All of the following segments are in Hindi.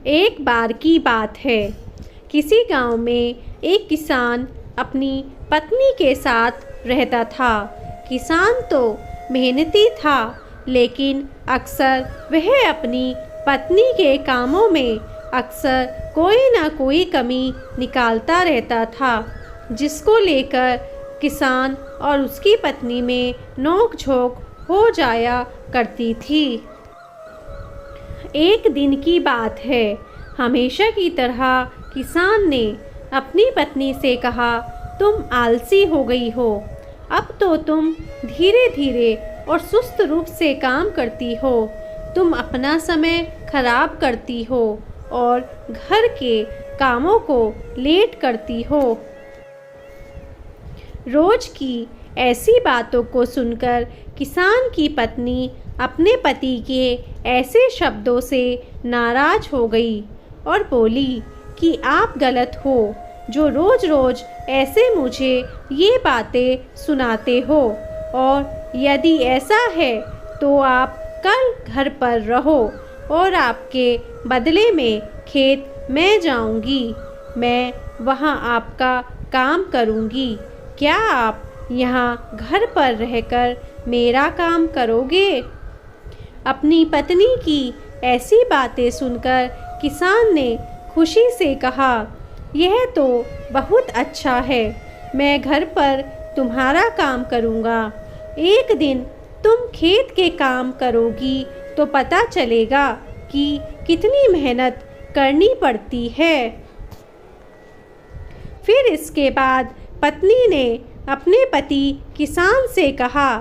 एक बार की बात है, किसी गांव में एक किसान अपनी पत्नी के साथ रहता था। किसान तो मेहनती था, लेकिन अक्सर वह अपनी पत्नी के कामों में अक्सर कोई ना कोई कमी निकालता रहता था, जिसको लेकर किसान और उसकी पत्नी में नोक-झोंक हो जाया करती थी। एक दिन की बात है, हमेशा की तरह किसान ने अपनी पत्नी से कहा, तुम आलसी हो गई हो। अब तो तुम धीरे धीरे और सुस्त रूप से काम करती हो। तुम अपना समय खराब करती हो और घर के कामों को लेट करती हो। रोज की ऐसी बातों को सुनकर किसान की पत्नी अपने पति के ऐसे शब्दों से नाराज हो गई और बोली कि आप गलत हो जो रोज रोज ऐसे मुझे ये बातें सुनाते हो, और यदि ऐसा है तो आप कल घर पर रहो और आपके बदले में खेत मैं जाऊंगी। मैं वहाँ आपका काम करूंगी। क्या आप यहाँ घर पर रहकर मेरा काम करोगे? अपनी पत्नी की ऐसी बातें सुनकर किसान ने खुशी से कहा, यह तो बहुत अच्छा है। मैं घर पर तुम्हारा काम करूँगा। एक दिन तुम खेत के काम करोगी तो पता चलेगा कि कितनी मेहनत करनी पड़ती है। फिर इसके बाद पत्नी ने अपने पति किसान से कहा,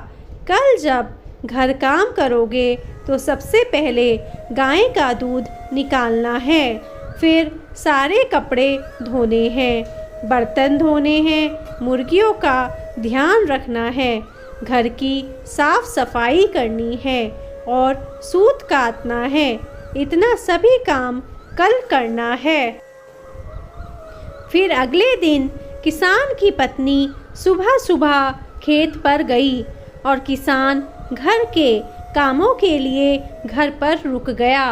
कल जब घर काम करोगे तो सबसे पहले गाय का दूध निकालना है, फिर सारे कपड़े धोने हैं, बर्तन धोने हैं, मुर्गियों का ध्यान रखना है, घर की साफ सफाई करनी है और सूत काटना है। इतना सभी काम कल करना है। फिर अगले दिन किसान की पत्नी सुबह सुबह खेत पर गई और किसान घर के कामों के लिए घर पर रुक गया।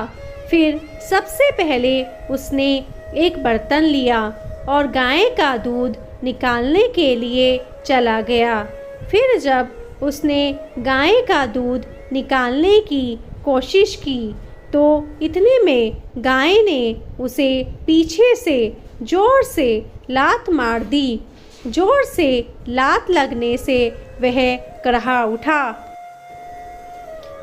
फिर सबसे पहले उसने एक बर्तन लिया और गाय का दूध निकालने के लिए चला गया। फिर जब उसने गाय का दूध निकालने की कोशिश की तो इतने में गाय ने उसे पीछे से जोर से लात मार दी। जोर से लात लगने से वह करहा उठा।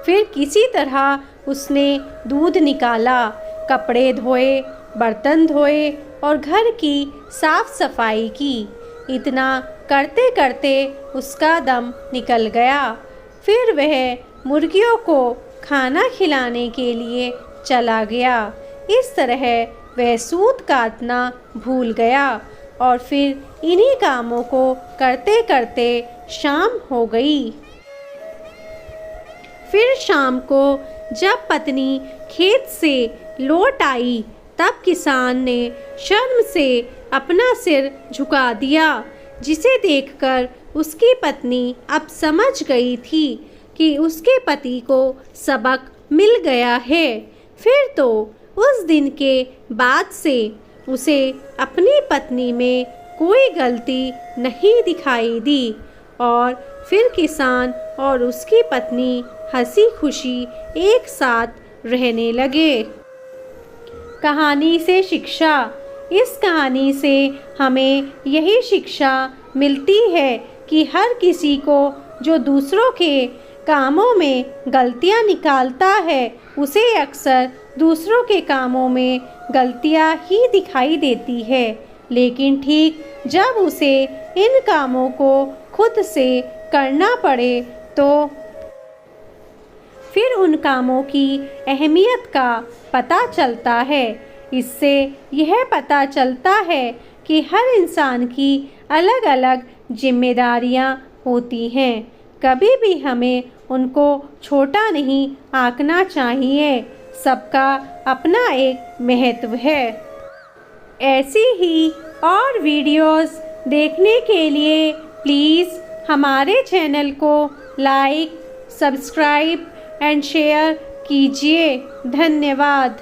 फिर किसी तरह उसने दूध निकाला, कपड़े धोए, बर्तन धोए और घर की साफ सफाई की। इतना करते करते उसका दम निकल गया। फिर वह मुर्गियों को खाना खिलाने के लिए चला गया। इस तरह वह सूत काटना भूल गया और फिर इन्हीं कामों को करते करते शाम हो गई। फिर शाम को जब पत्नी खेत से लौट आई तब किसान ने शर्म से अपना सिर झुका दिया, जिसे देखकर उसकी पत्नी अब समझ गई थी कि उसके पति को सबक मिल गया है। फिर तो उस दिन के बाद से उसे अपनी पत्नी में कोई गलती नहीं दिखाई दी और फिर किसान और उसकी पत्नी हंसी खुशी एक साथ रहने लगे। कहानी से शिक्षा। इस कहानी से हमें यही शिक्षा मिलती है कि हर किसी को जो दूसरों के कामों में गलतियां निकालता है उसे अक्सर दूसरों के कामों में गलतियां ही दिखाई देती है, लेकिन ठीक जब उसे इन कामों को खुद से करना पड़े तो फिर उन कामों की अहमियत का पता चलता है। इससे यह पता चलता है कि हर इंसान की अलग अलग जिम्मेदारियां होती हैं। कभी भी हमें उनको छोटा नहीं आंकना चाहिए। सबका अपना एक महत्व है। ऐसी ही और वीडियोस देखने के लिए प्लीज़ हमारे चैनल को लाइक, सब्सक्राइब एंड शेयर कीजिए। धन्यवाद।